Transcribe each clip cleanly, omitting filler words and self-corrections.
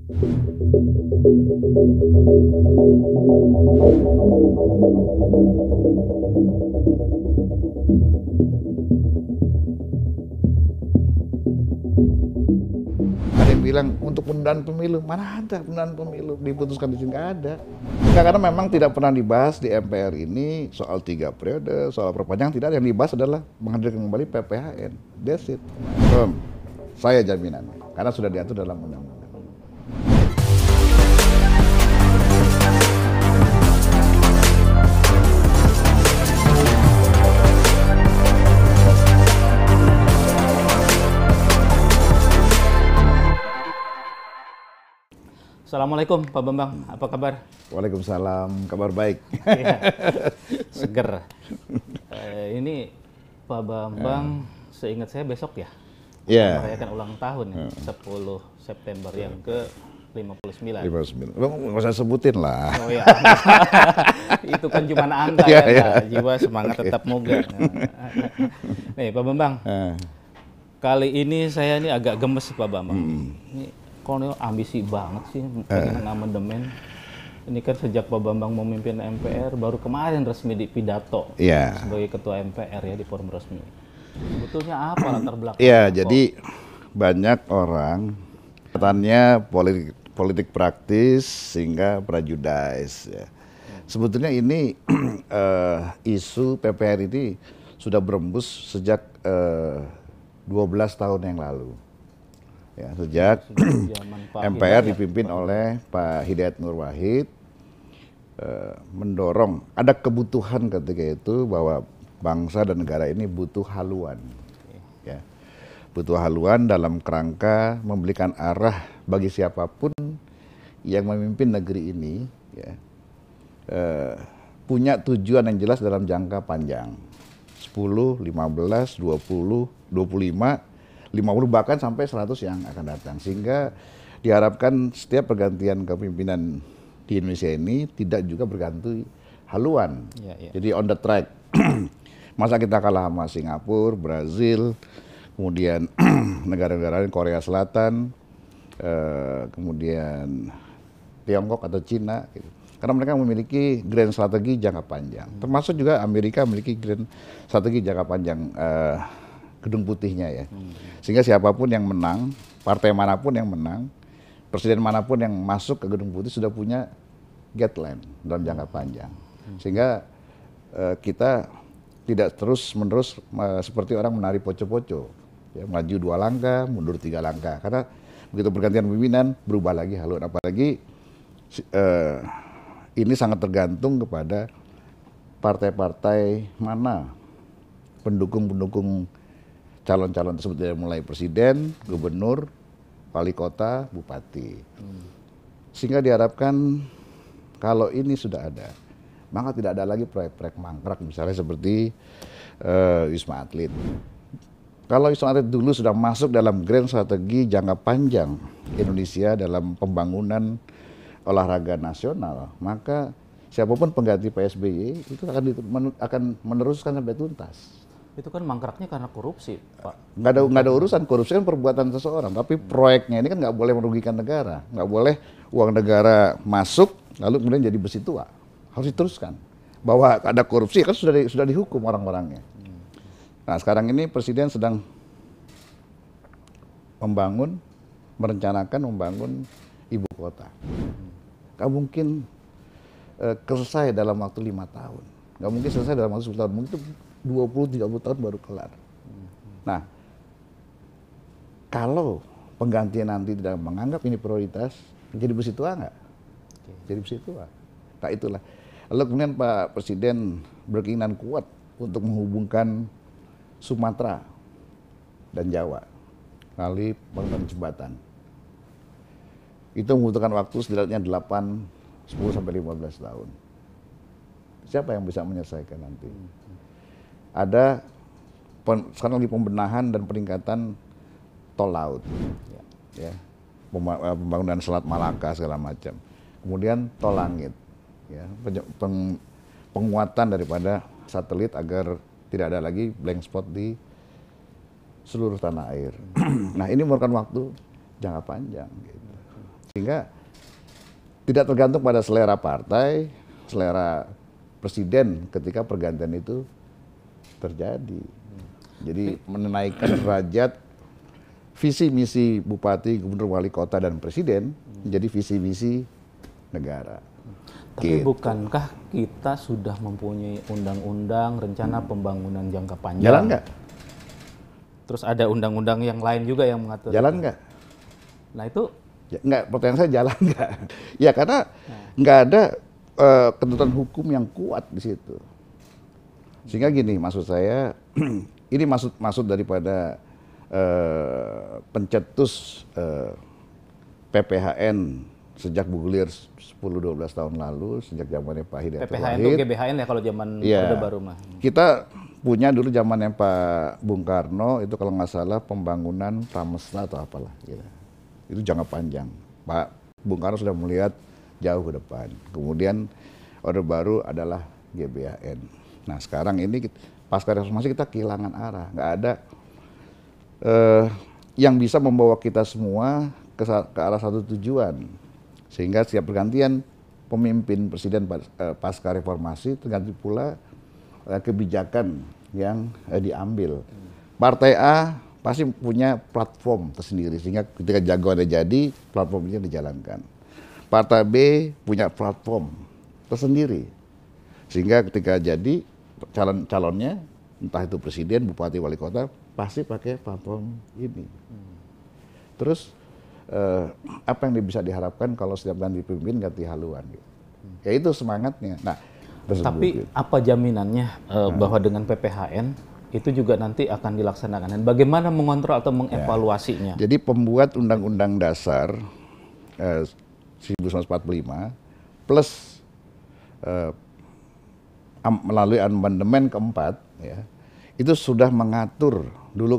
Ada yang bilang untuk penundaan pemilu, mana ada penundaan pemilu diputuskan di sini, nggak ada. Nggak, karena memang tidak pernah dibahas di MPR ini soal 3 periode, soal perpanjangan, tidak ada. Yang dibahas adalah menghadirkan kembali PPHN. That's it. Saya jaminan, karena sudah diatur dalam undang-undang. Assalamualaikum Pak Bambang, apa kabar? Waalaikumsalam, kabar baik. Ya, seger. Ini Pak Bambang, seingat saya besok ya? Iya. Merayakan ulang tahun ya, 10 September yang ke-59. 59. Nggak usah sebutin lah. Oh ya, itu kan cuma angka Iya, ya, iya. jiwa semangat tetap moga. Nih Pak Bambang, kali ini saya ini agak gemes Pak Bambang. Ini Kolonel ambisi banget sih pengen amandemen. Ini kan sejak Pak Bambang memimpin MPR, baru kemarin resmi di pidato sebagai ketua MPR ya di forum resmi. Sebetulnya apa latar belakang? Iya, jadi banyak orang katanya politik praktis sehingga prejudice. Ya. Sebetulnya ini isu PPR ini sudah berembus sejak 12 tahun yang lalu. Ya, sejak MPR dipimpin oleh Pak Hidayat Nur Wahid mendorong, ada kebutuhan ketika itu bahwa bangsa dan negara ini butuh haluan, ya, butuh haluan dalam kerangka memberikan arah bagi siapapun yang memimpin negeri ini, ya, punya tujuan yang jelas dalam jangka panjang, 10, 15, 20, 25, 50 bahkan sampai 100 yang akan datang, sehingga diharapkan setiap pergantian kepemimpinan di Indonesia ini tidak juga berganti haluan. Jadi on the track. Masa kita kalah sama Singapura, Brazil, kemudian negara-negara lain, Korea Selatan, kemudian Tiongkok atau Cina, gitu. Karena mereka memiliki grand strategi jangka panjang. Termasuk juga Amerika memiliki grand strategi jangka panjang, gedung putihnya ya. Sehingga siapapun yang menang, partai manapun yang menang, presiden manapun yang masuk ke gedung putih sudah punya guideline dalam jangka panjang. Sehingga kita tidak terus-menerus seperti orang menari poco-poco. Ya, maju 2 langkah, mundur 3 langkah. Karena begitu pergantian pimpinan, berubah lagi haluan. Apalagi ini sangat tergantung kepada partai-partai mana pendukung-pendukung calon-calon tersebut, dari mulai presiden, gubernur, wali kota, bupati. Sehingga diharapkan kalau ini sudah ada, maka tidak ada lagi proyek-proyek mangkrak, misalnya seperti Wisma Atlet. Kalau Wisma Atlet dulu sudah masuk dalam grand strategi jangka panjang Indonesia dalam pembangunan olahraga nasional, maka siapapun pengganti PSBY itu akan meneruskan sampai tuntas. Itu kan mangkraknya karena korupsi, Pak. Nggak ada urusan, korupsi kan perbuatan seseorang, tapi proyeknya ini kan nggak boleh merugikan negara, nggak boleh uang negara masuk lalu kemudian jadi besi tua, harus diteruskan. Bahwa ada korupsi kan sudah dihukum orang-orangnya. Nah sekarang ini presiden sedang merencanakan membangun ibu kota. Nggak mungkin selesai dalam waktu 5 tahun, nggak mungkin selesai dalam waktu 10 tahun, mungkin 20-30 tahun baru kelar. Nah, kalau penggantian nanti tidak menganggap ini prioritas, jadi besi tua nggak? Jadi besi tua. Nah itulah. Lalu kemudian Pak Presiden berkeinginan kuat untuk menghubungkan Sumatera dan Jawa melalui pembangunan jembatan. Itu membutuhkan waktu setidaknya 10-15 tahun. Siapa yang bisa menyelesaikan nanti? Ada sekarang lagi pembenahan dan peningkatan tol laut, ya, pembangunan Selat Malaka segala macam. Kemudian tol langit, ya, penguatan daripada satelit agar tidak ada lagi blank spot di seluruh tanah air. Nah ini memerlukan waktu jangka panjang. Gitu. Sehingga tidak tergantung pada selera partai, selera presiden ketika pergantian itu terjadi. Jadi menaikkan derajat visi misi bupati, gubernur, wali kota dan presiden menjadi visi misi negara. Tapi bukankah kita sudah mempunyai undang-undang rencana pembangunan jangka panjang? Jalan nggak? Terus ada undang-undang yang lain juga yang mengatur. Jalan nggak? Nah itu Ya, nggak, pertanyaan saya jalan nggak? Ya karena nggak ada ketentuan hukum yang kuat di situ. Sehingga gini, maksud saya, ini maksud daripada pencetus PPHN sejak bergulir 10-12 tahun lalu, sejak zamannya Pak Hidayat PPHN itu GBHN ya kalau zaman Orde Baru mah. Kita punya dulu zamannya Pak Bung Karno, itu kalau nggak salah pembangunan Pramesna atau apalah. Gitu. Itu jangka panjang. Pak Bung Karno sudah melihat jauh ke depan. Kemudian Orde Baru adalah GBHN. Nah sekarang ini pasca reformasi kita kehilangan arah. Nggak ada yang bisa membawa kita semua ke arah satu tujuan. Sehingga setiap pergantian pemimpin presiden pasca reformasi terganti pula kebijakan yang diambil. Partai A pasti punya platform tersendiri sehingga ketika jagoannya jadi platformnya dijalankan. Partai B punya platform tersendiri sehingga ketika jadi calonnya entah itu presiden, bupati, wali kota pasti pakai platform ini. Terus apa yang bisa diharapkan kalau setiap ganti pemimpin ganti haluan gitu. Ya itu semangatnya. Nah, tapi apa jaminannya bahwa dengan PPHN itu juga nanti akan dilaksanakan dan bagaimana mengontrol atau mengevaluasinya? Jadi pembuat Undang-Undang Dasar 1945 plus melalui amandemen keempat ya, itu sudah mengatur dulu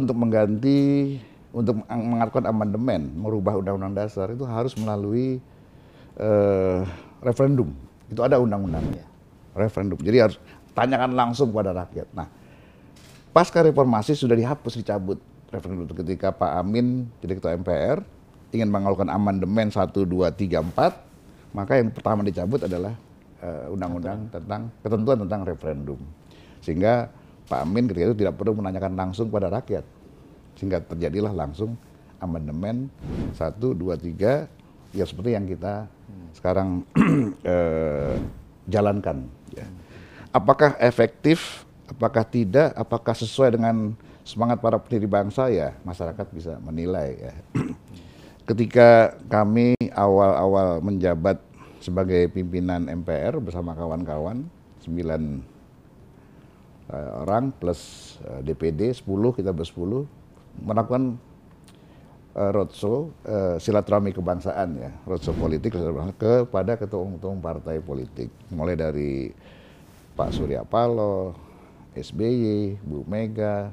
untuk mengganti untuk mengajukan amandemen, merubah Undang-Undang Dasar itu harus melalui referendum. Itu ada undang-undangnya, referendum. Jadi harus tanyakan langsung kepada rakyat. Nah, pasca reformasi sudah dihapus, dicabut referendum itu ketika Pak Amin jadi ketua MPR ingin mengajukan amandemen 1, 2, 3, 4, maka yang pertama dicabut adalah undang-undang tentang ketentuan tentang referendum. Sehingga Pak Amin ketika itu tidak perlu menanyakan langsung kepada rakyat. Sehingga terjadilah langsung amandemen 1, 2, 3 ya seperti yang kita sekarang jalankan. Ya. Apakah efektif, apakah tidak, apakah sesuai dengan semangat para pendiri bangsa ya masyarakat bisa menilai. Ya. Ketika kami awal-awal menjabat sebagai pimpinan MPR bersama kawan-kawan 9 orang plus DPD 10, kita ber-10 melakukan roadshow silaturahmi kebangsaan ya, roadshow politik kepada ketua-ketua partai politik, mulai dari Pak Surya Paloh, SBY, Bu Mega,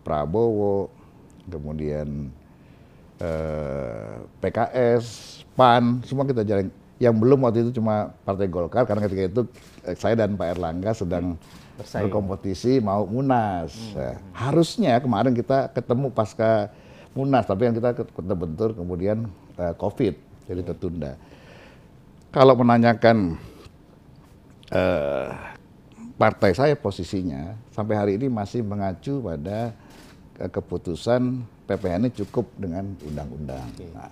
Prabowo, kemudian PKS, PAN, semua kita jalan. Yang belum waktu itu cuma Partai Golkar karena ketika itu saya dan Pak Erlangga sedang berkompetisi mau Munas. Harusnya kemarin kita ketemu pasca Munas, tapi yang kita bentur kemudian COVID, jadi tertunda. Kalau menanyakan partai saya posisinya sampai hari ini masih mengacu pada keputusan PPHN ini cukup dengan undang-undang. Nah,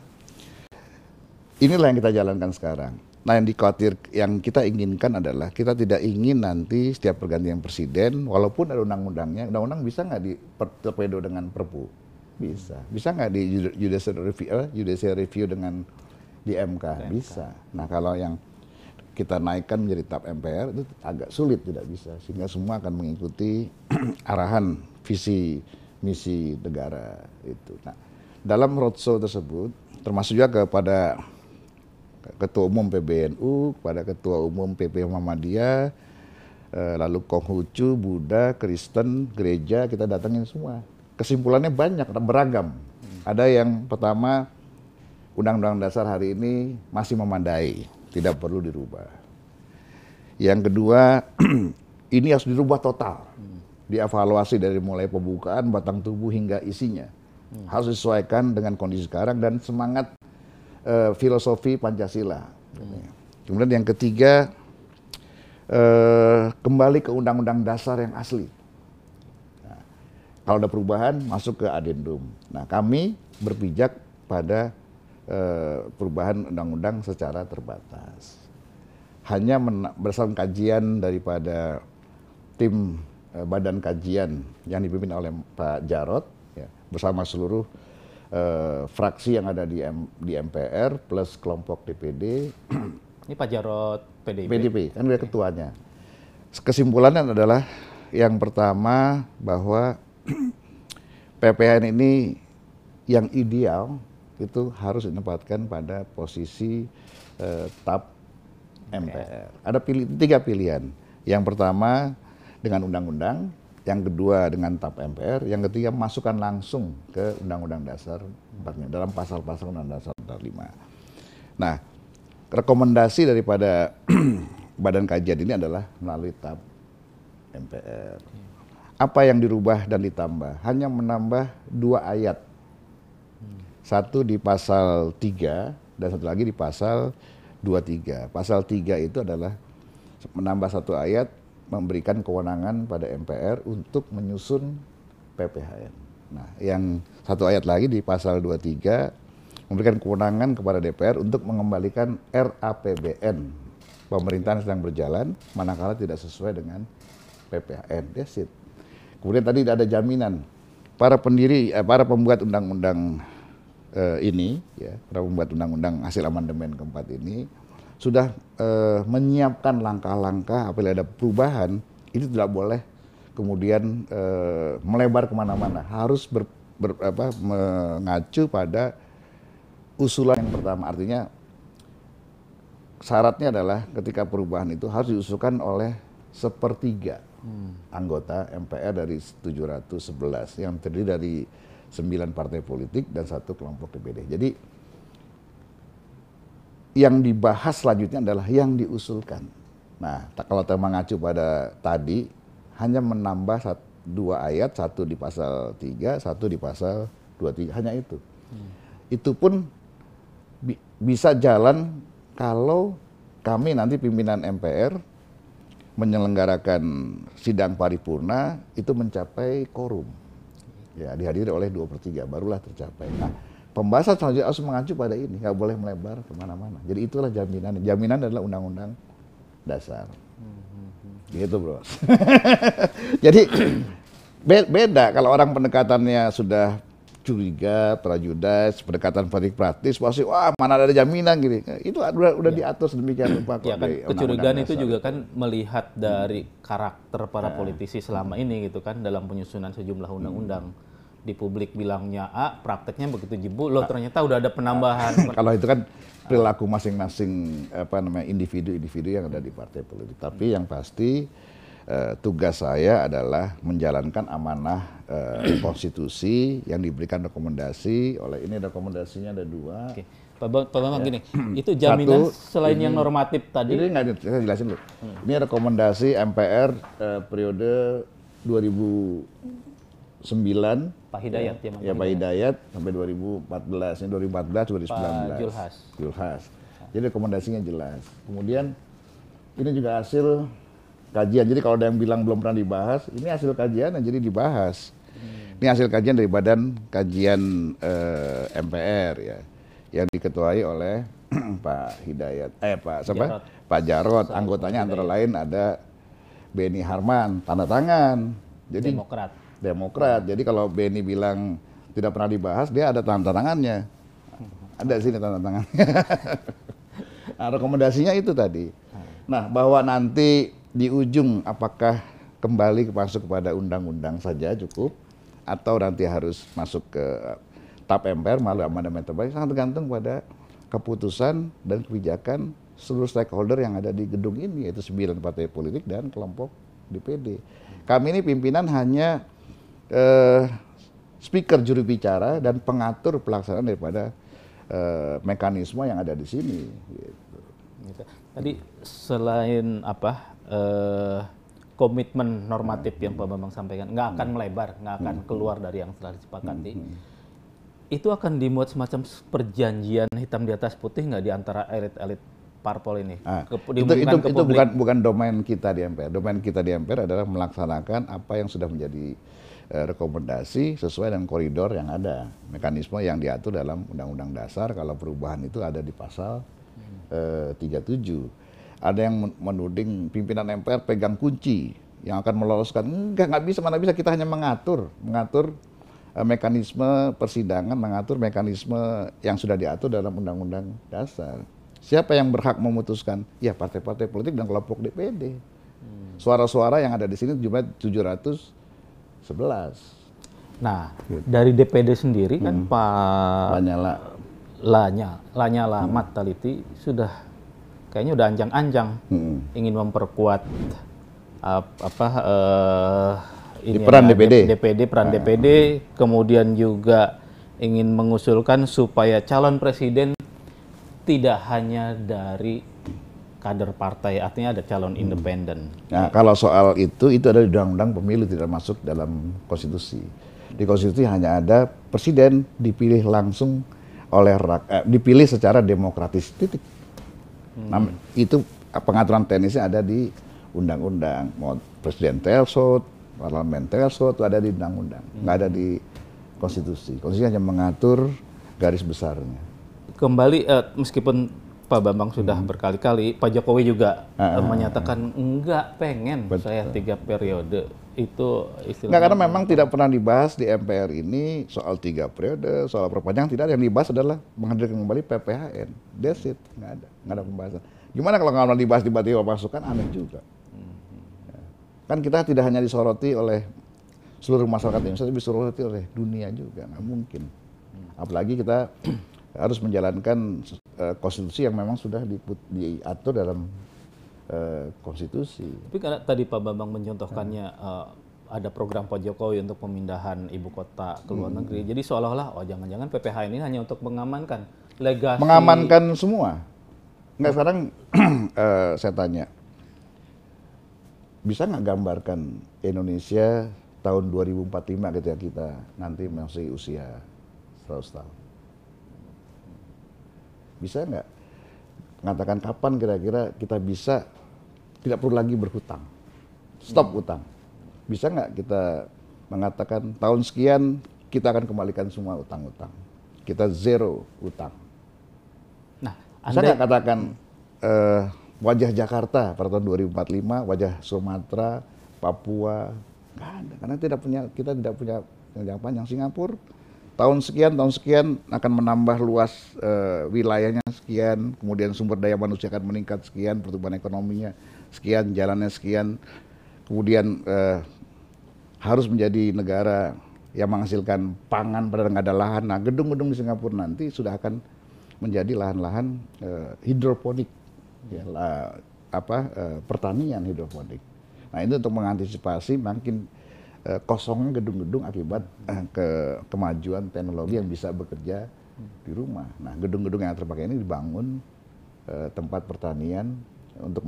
inilah yang kita jalankan sekarang. Nah, yang kita inginkan adalah kita tidak ingin nanti setiap pergantian presiden, walaupun ada undang-undangnya, undang-undang bisa nggak ditorpedo dengan Perpu? Bisa. Bisa nggak di judicial review dengan di MK? Bisa. Nah, kalau yang kita naikkan menjadi tahap MPR itu agak sulit, tidak bisa. Sehingga semua akan mengikuti arahan visi misi negara itu. Nah, dalam roadshow tersebut termasuk juga kepada Ketua Umum PBNU, kepada Ketua Umum PP Muhammadiyah, lalu Konghucu, Buddha, Kristen, gereja, kita datangin semua. Kesimpulannya banyak, beragam. Ada yang pertama, Undang-Undang Dasar hari ini masih memadai, tidak perlu dirubah. Yang kedua, ini harus dirubah total. Dievaluasi dari mulai pembukaan, batang tubuh hingga isinya. Harus disesuaikan dengan kondisi sekarang dan semangat filosofi Pancasila. Kemudian yang ketiga, kembali ke Undang-Undang Dasar yang asli. Nah, kalau ada perubahan, masuk ke adendum. Nah, kami berpijak pada perubahan undang-undang secara terbatas. Hanya berdasarkan kajian daripada tim badan kajian yang dipimpin oleh Pak Jarod, ya, bersama seluruh fraksi yang ada di MPR plus kelompok DPD. Ini Pak Jarod PDIP. PDIP, kan dia ketuanya. Kesimpulannya adalah yang pertama bahwa PPN ini yang ideal itu harus ditempatkan pada posisi TAP MPR. Ada tiga pilihan. Yang pertama dengan undang-undang, yang kedua dengan TAP MPR, yang ketiga masukkan langsung ke Undang-Undang Dasar 45 dalam pasal-pasal Undang-Undang Dasar 45. Nah, rekomendasi daripada badan kajian ini adalah melalui TAP MPR. Apa yang dirubah dan ditambah? Hanya menambah 2 ayat. Satu di pasal 3 dan satu lagi di pasal 23. Pasal 3 itu adalah menambah 1 ayat, memberikan kewenangan pada MPR untuk menyusun PPHN. Nah, yang 1 ayat lagi di pasal 23 memberikan kewenangan kepada DPR untuk mengembalikan RAPBN pemerintahan sedang berjalan manakala tidak sesuai dengan PPHN. That's it. Kemudian tadi ada jaminan para pembuat undang-undang ini, ya, para pembuat undang-undang hasil amandemen keempat ini sudah menyiapkan langkah-langkah apabila ada perubahan itu tidak boleh kemudian melebar kemana-mana, harus mengacu pada usulan yang pertama. Artinya syaratnya adalah ketika perubahan itu harus diusulkan oleh 1/3 anggota MPR dari 711 yang terdiri dari 9 partai politik dan 1 kelompok DPD. Jadi yang dibahas selanjutnya adalah yang diusulkan. Nah, kalau kita mengacu pada tadi hanya menambah 2 ayat, 1 di pasal 3, 1 di pasal 23, hanya itu. Itu pun bisa jalan kalau kami nanti pimpinan MPR menyelenggarakan sidang paripurna itu mencapai quorum. Ya, dihadiri oleh 2/3, barulah tercapai. Nah, pembahasan selanjutnya harus mengacu pada ini, nggak boleh melebar kemana-mana. Jadi itulah jaminan. Jaminan adalah Undang-Undang Dasar. Gitu, Bro. Jadi beda kalau orang pendekatannya sudah curiga, prejudice, pendekatan politik praktis, pasti wah mana ada jaminan gitu. Itu udah diatur sedemikian rupa. Ya kan, kecurigaan itu juga kan melihat dari karakter para politisi selama ini gitu kan dalam penyusunan sejumlah undang-undang. Di publik bilangnya A, prakteknya begitu jebul, loh ternyata udah ada penambahan. Kalau itu kan perilaku masing-masing individu-individu yang ada di partai politik. Tapi yang pasti tugas saya adalah menjalankan amanah konstitusi yang diberikan rekomendasi oleh ini. Rekomendasinya ada 2. Oke. Pak Bambang gini, itu jaminan selain yang normatif tadi. Ini nggak, saya jelasin dulu. Ini rekomendasi MPR periode 2009. Pak Hidayat ya Pak Hidayat sampai 2014, ini 2014, 2019. Pak Julhas. Jadi rekomendasinya jelas. Kemudian ini juga hasil kajian. Jadi kalau ada yang bilang belum pernah dibahas, ini hasil kajian yang jadi dibahas. Ini hasil kajian dari Badan Kajian MPR ya, yang diketuai oleh Pak Hidayat, Pak Jarod. Anggotanya antara lain ada Beni Harman, tanda tangan. Jadi Demokrat. Jadi kalau Beni bilang tidak pernah dibahas, dia ada tanda tangannya. Ada sini tanda tangannya. Nah, rekomendasinya itu tadi. Nah, bahwa nanti di ujung apakah kembali masuk kepada undang-undang saja cukup atau nanti harus masuk ke TAP MPR melalui amandemen terbaik sangat tergantung pada keputusan dan kebijakan seluruh stakeholder yang ada di gedung ini, yaitu 9 partai politik dan kelompok DPD. Kami ini pimpinan hanya speaker, juru bicara dan pengatur pelaksanaan daripada mekanisme yang ada di sini. Gitu. Tadi selain komitmen normatif yang Pak Bambang sampaikan, nggak akan melebar, nggak akan keluar dari yang telah disepakati. itu akan dimuat semacam perjanjian hitam di atas putih nggak di antara elit-elit parpol ini? Itu bukan domain kita di MPR. Domain kita di MPR adalah melaksanakan apa yang sudah menjadi rekomendasi sesuai dengan koridor yang ada, mekanisme yang diatur dalam Undang-Undang Dasar. Kalau perubahan itu ada di pasal 37. Ada yang menuding pimpinan MPR pegang kunci yang akan meloloskan. Nggak bisa, mana bisa, kita hanya mengatur mekanisme persidangan, mengatur mekanisme yang sudah diatur dalam Undang-Undang Dasar. Siapa yang berhak memutuskan? Ya partai-partai politik dan kelompok DPD. Suara-suara yang ada di sini jumlah 711. Nah, dari DPD sendiri kan Pak Lanyala Mataliti kayaknya udah anjang-anjang ingin memperkuat peran DPD, kemudian juga ingin mengusulkan supaya calon presiden tidak hanya dari kader partai, artinya ada calon independen. Nah, kalau soal itu ada di Undang-Undang Pemilu, tidak masuk dalam konstitusi. Di konstitusi hanya ada presiden dipilih langsung oleh dipilih secara demokratis, titik. Nah, itu pengaturan teknisnya ada di undang-undang. Mau presiden threshold, parlemen threshold itu ada di undang-undang, nggak ada di konstitusi. Konstitusi hanya mengatur garis besarnya. Kembali, meskipun Pak Bambang sudah berkali-kali, Pak Jokowi juga menyatakan enggak pengen saya 3 periode. Itu istilahnya. Enggak, karena memang tidak pernah dibahas di MPR ini soal 3 periode, soal perpanjangan tidak ada. Yang dibahas adalah menghadirkan kembali PPHN. That's it, nggak ada pembahasan. Gimana kalau nggak dibahas tiba-tiba masukkan, aneh juga. Kan kita tidak hanya disoroti oleh seluruh masyarakat Indonesia, tapi disoroti oleh dunia juga, nggak mungkin. Apalagi kita harus menjalankan konstitusi yang memang sudah diatur dalam konstitusi. Tapi karena tadi Pak Bambang mencontohkannya ada program Pak Jokowi untuk pemindahan ibu kota ke luar negeri. Jadi seolah-olah jangan-jangan PPH ini hanya untuk mengamankan legasi. Mengamankan semua. Nggak, sekarang saya tanya, bisa nggak gambarkan Indonesia tahun 2045 ketika kita nanti masih usia 100 tahun? Bisa nggak mengatakan kapan kira-kira kita bisa tidak perlu lagi berhutang, stop utang? Bisa nggak kita mengatakan tahun sekian kita akan kembalikan semua utang-utang, kita zero utang? Nah, bisa nggak katakan wajah Jakarta pada tahun 2045, wajah Sumatera, Papua, nggak ada, karena kita tidak punya jangka panjang. Singapura tahun sekian akan menambah luas wilayahnya sekian, kemudian sumber daya manusia akan meningkat sekian, pertumbuhan ekonominya sekian, jalannya sekian, kemudian harus menjadi negara yang menghasilkan pangan pada nggak ada lahan. Nah, gedung-gedung di Singapura nanti sudah akan menjadi lahan-lahan hidroponik, pertanian hidroponik. Nah, itu untuk mengantisipasi makin kosongnya gedung-gedung akibat kemajuan teknologi yang bisa bekerja di rumah. Nah, gedung-gedung yang terpakai ini dibangun tempat pertanian untuk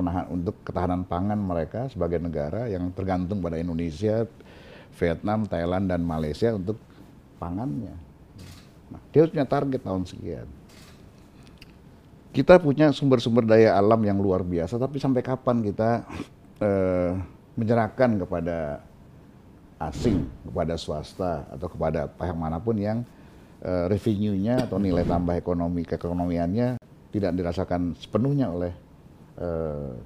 ketahanan pangan mereka sebagai negara yang tergantung pada Indonesia, Vietnam, Thailand, dan Malaysia untuk pangannya. Nah, dia punya target tahun sekian. Kita punya sumber-sumber daya alam yang luar biasa, tapi sampai kapan kita menyerahkan kepada asing, kepada swasta atau kepada pihak manapun yang revenue-nya atau nilai tambah keekonomiannya tidak dirasakan sepenuhnya oleh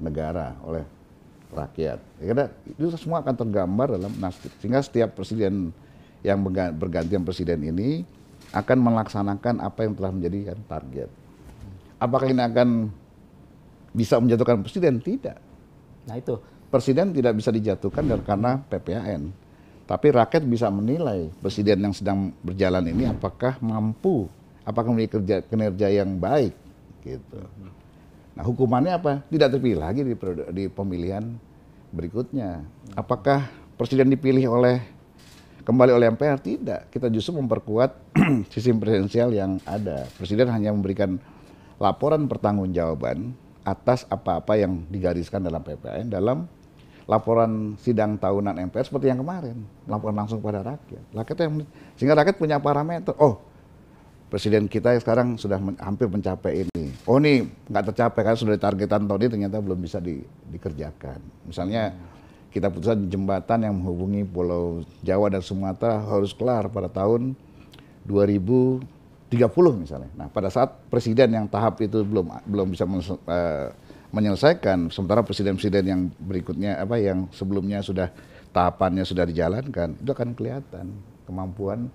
negara, oleh rakyat. Karena itu semua akan tergambar dalam nasib. Sehingga setiap presiden yang bergantian presiden ini akan melaksanakan apa yang telah menjadi target. Apakah ini akan bisa menjatuhkan presiden? Tidak. Nah, itu. Presiden tidak bisa dijatuhkan karena PPHN. Tapi rakyat bisa menilai presiden yang sedang berjalan ini apakah mampu, apakah memiliki kinerja yang baik, gitu. Nah, hukumannya apa? Tidak terpilih lagi di pemilihan berikutnya. Apakah presiden dipilih kembali oleh MPR? Tidak. Kita justru memperkuat sistem presidensial yang ada. Presiden hanya memberikan laporan pertanggungjawaban atas apa-apa yang digariskan dalam PPHN dalam laporan sidang tahunan MPR seperti yang kemarin, laporan langsung pada rakyat. Sehingga rakyat punya parameter. Oh, presiden kita yang sekarang sudah hampir mencapai ini. Oh ini nggak tercapai karena sudah ditargetan tahun ini ternyata belum bisa dikerjakan. Misalnya kita putuskan jembatan yang menghubungi Pulau Jawa dan Sumatera harus kelar pada tahun 2030 misalnya. Nah pada saat presiden yang tahap itu belum bisa menyelesaikan, sementara presiden-presiden yang berikutnya yang sebelumnya sudah tahapannya sudah dijalankan, itu akan kelihatan kemampuan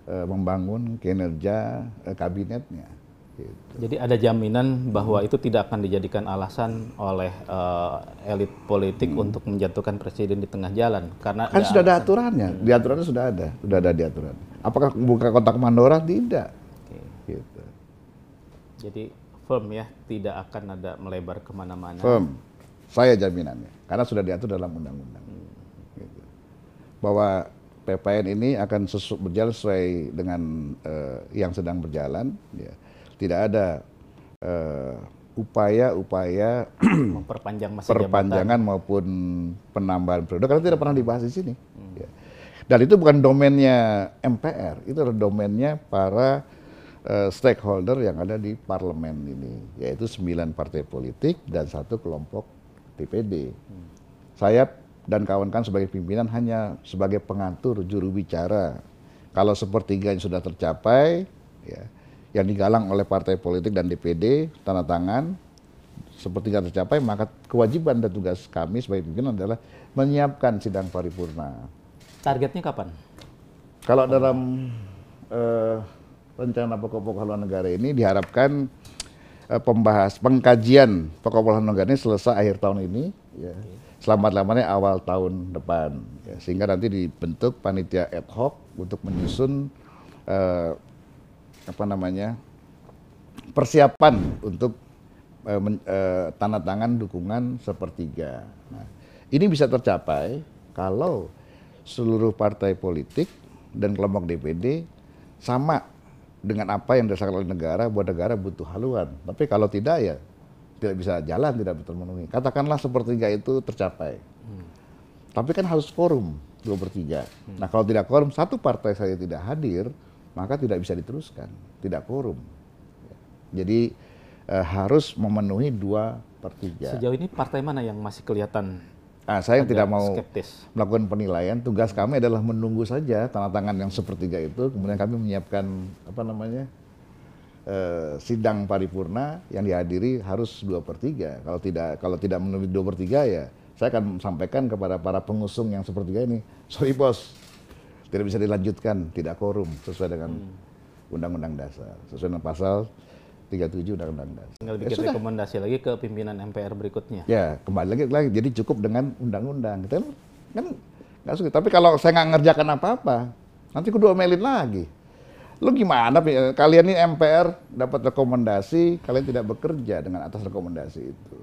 membangun kinerja kabinetnya. Gitu. Jadi ada jaminan bahwa itu tidak akan dijadikan alasan oleh elit politik untuk menjatuhkan presiden di tengah jalan, karena kan sudah ada aturannya, di aturannya sudah ada di aturan. Apakah buka kotak Pandora? Tidak. Okay. Gitu. Jadi firm ya, tidak akan ada melebar kemana-mana. Firm, saya jaminannya, karena sudah diatur dalam undang-undang. Gitu. Bahwa PPN ini akan berjalan sesuai dengan yang sedang berjalan. Ya. Tidak ada upaya-upaya memperpanjang masa perpanjangan maupun penambahan periode karena tidak pernah dibahas di sini. Ya. Dan itu bukan domainnya MPR, itu adalah domainnya para stakeholder yang ada di parlemen ini, yaitu 9 partai politik dan 1 kelompok DPD. Saya dan kawan-kawan sebagai pimpinan hanya sebagai pengatur, juru bicara. Kalau sepertiganya sudah tercapai, ya, yang digalang oleh partai politik dan DPD, tanda tangan, sepertiga tercapai, maka kewajiban dan tugas kami sebagai pimpinan adalah menyiapkan sidang paripurna. Targetnya kapan? Kalau dalam rencana pokok-pokok haluan negara ini diharapkan pengkajian pokok-pokok haluan negara ini selesai akhir tahun ini, ya. Selambat-lambatnya awal tahun depan, ya. Sehingga nanti dibentuk panitia ad hoc untuk menyusun persiapan untuk tanda tangan dukungan sepertiga. Nah, ini bisa tercapai kalau seluruh partai politik dan kelompok DPD sama dengan apa yang dirasakan oleh negara, bahwa negara butuh haluan. Tapi kalau tidak, ya tidak bisa jalan, tidak termenuhi. Katakanlah sepertiga itu tercapai. Tapi kan harus quorum 2/3. Nah kalau tidak quorum, satu partai saja tidak hadir, maka tidak bisa diteruskan, tidak quorum. Jadi harus memenuhi 2/3. Sejauh ini partai mana yang masih kelihatan? Saya yang tidak mau skeptis melakukan penilaian. Tugas kami adalah menunggu saja tanda tangan yang sepertiga itu, kemudian kami menyiapkan sidang paripurna yang dihadiri harus 2/3. Kalau tidak memenuhi 2/3, ya saya akan sampaikan kepada para pengusung yang sepertiga ini, sorry bos, tidak bisa dilanjutkan, tidak quorum sesuai dengan Undang-Undang Dasar, sesuai dengan pasal 37 Undang-Undang Dasar. Tinggal bikin rekomendasi lagi ke pimpinan MPR berikutnya. Ya, kembali lagi, jadi cukup dengan undang-undang. Kita kan nggak sulit. Tapi kalau saya nggak ngerjakan apa-apa, nanti kudu omelin lagi. Lu gimana? Kalian ini MPR dapat rekomendasi, kalian tidak bekerja dengan atas rekomendasi itu.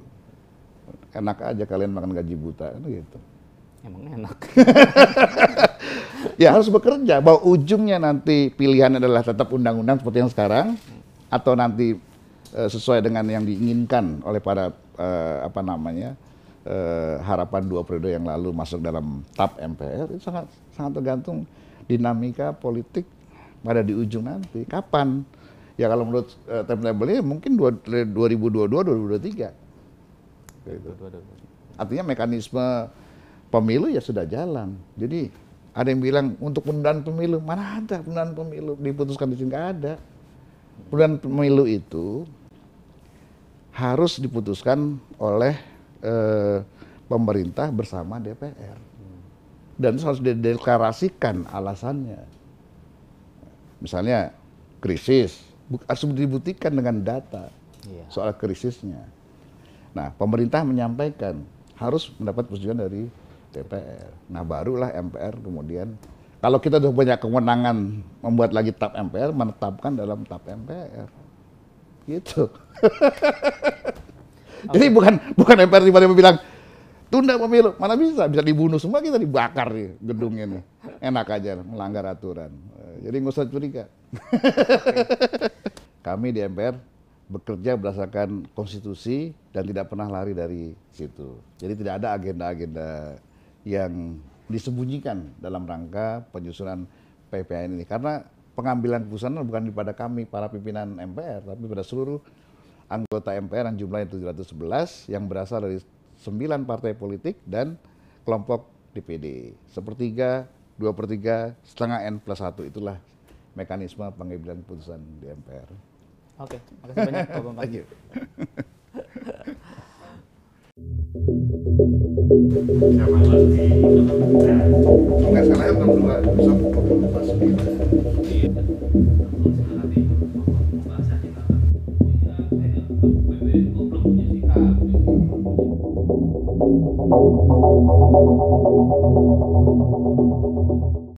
Enak aja kalian makan gaji buta, kan gitu. Emang enak. Ya harus bekerja. Bahwa ujungnya nanti pilihan adalah tetap undang-undang seperti yang sekarang, atau nanti sesuai dengan yang diinginkan oleh para harapan 2 periode yang lalu masuk dalam TAP MPR, itu sangat tergantung dinamika politik pada di ujung nanti. Kapan? Ya kalau menurut timetable-nya mungkin 2022-2023. Gitu. Artinya mekanisme pemilu ya sudah jalan. Jadi ada yang bilang untuk penundaan pemilu, mana ada penundaan pemilu diputuskan di sini, nggak ada. Penundaan pemilu itu harus diputuskan oleh pemerintah bersama DPR. Dan itu harus dideklarasikan alasannya. Misalnya krisis, harus dibuktikan dengan data soal krisisnya. Nah, pemerintah menyampaikan harus mendapat persetujuan dari DPR. Nah, barulah MPR kemudian, kalau kita sudah punya kewenangan membuat lagi TAP MPR, menetapkan dalam TAP MPR. Gitu. Jadi bukan MPR tiba-tiba bilang, tunda pemilu, mana bisa dibunuh semua, kita dibakar nih gedung ini. Enak aja, melanggar aturan. Jadi nggak usah curiga. Kami di MPR bekerja berdasarkan konstitusi dan tidak pernah lari dari situ. Jadi tidak ada agenda-agenda yang disembunyikan dalam rangka penyusunan PPN ini. Karena pengambilan keputusan bukan pada kami, para pimpinan MPR, tapi pada seluruh anggota MPR yang jumlahnya 711 yang berasal dari 9 partai politik dan kelompok DPD. Sepertiga, 2/3, setengah N+1 itulah mekanisme pengambilan keputusan di MPR. Oke, makasih banyak Pak Bambang. Thank you. Tugas kalian berdua bisa Belum punya sikap.